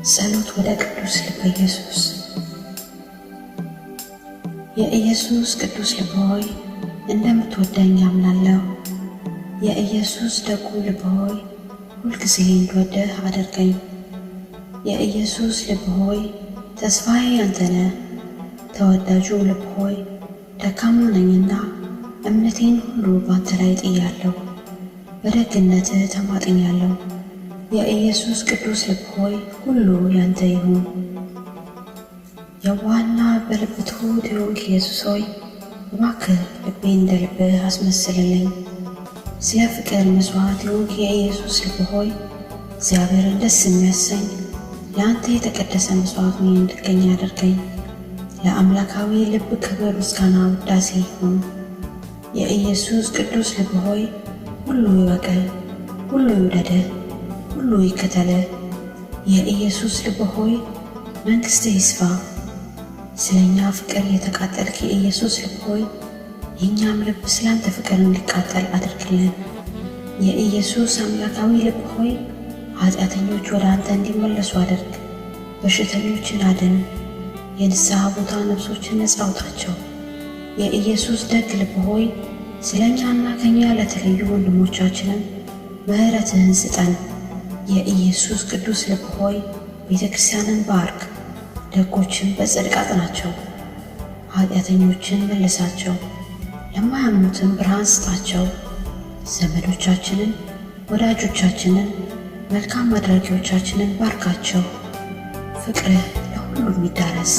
ጸሎት ወደ ቅዱስ ልበ ኢየሱስ። የኢየሱስ ቅዱስ ልብ ሆይ እንደምትወደኝ አምናለሁ። የኢየሱስ ደጉ ልብ ሆይ ሁልጊዜ እንድወድህ አድርገኝ። የኢየሱስ ልብ ሆይ ተስፋዬ አንተ ነህ። ተወዳጁ ልብ ሆይ ደካማ ነኝና እምነቴን ሁሉ ባንተ ላይ ጥያለሁ። በደግነትህ ተማጥኛለሁ። የኢየሱስ ቅዱስ ልብ ሆይ ሁሉ ያንተ ይሁን። የዋህና በልብ ትሑት የሆንክ ኢየሱስ ሆይ እባክህ ልቤን እንደ ልብህ አስመስልልኝ። ስለ ፍቅር መስዋዕት የሆንክ የኢየሱስ ልብ ሆይ እግዚአብሔርን ደስ የሚያሰኝ ለአንተ የተቀደሰ መስዋዕት ሆኜ እንድገኝ አድርገኝ። ለአምላካዊ ልብ ክብር፣ ምስጋና፣ ውዳሴ ይሁን። የኢየሱስ ቅዱስ ልብ ሆይ ሁሉ ይወቅህ፣ ሁሉ ይውደድህ፣ ሁሉ ይከተልህ። የኢየሱስ ልብ ሆይ መንግሥትህ ይስፋ። ስለኛ ፍቅር የተቃጠልክ የኢየሱስ ልብ ሆይ የእኛም ልብ ስላንተ ፍቅር እንዲቃጠል አድርግልን። የኢየሱስ አምላካዊ ልብ ሆይ ኃጢአተኞች ወደ አንተ እንዲመለሱ አድርግ። በሽተኞችን አድን። የንስሐ ቦታ ነፍሶችን ነጻ አውጣቸው። የኢየሱስ ደግ ልብ ሆይ ስለ እኛና ከእኛ ለተለዩ ወንድሞቻችንም ምሕረትህን ስጠን። የኢየሱስ ቅዱስ ልብ ሆይ ቤተ ክርስቲያንን ባርክ። ደጎችን በጽድቅ አጥናቸው፣ ኃጢአተኞችን መልሳቸው፣ ለማያምኑትም ብርሃን ስጣቸው። ዘመዶቻችንን፣ ወዳጆቻችንን፣ መልካም አድራጊዎቻችንን ባርካቸው። ፍቅርህ ለሁሉም ይዳረስ።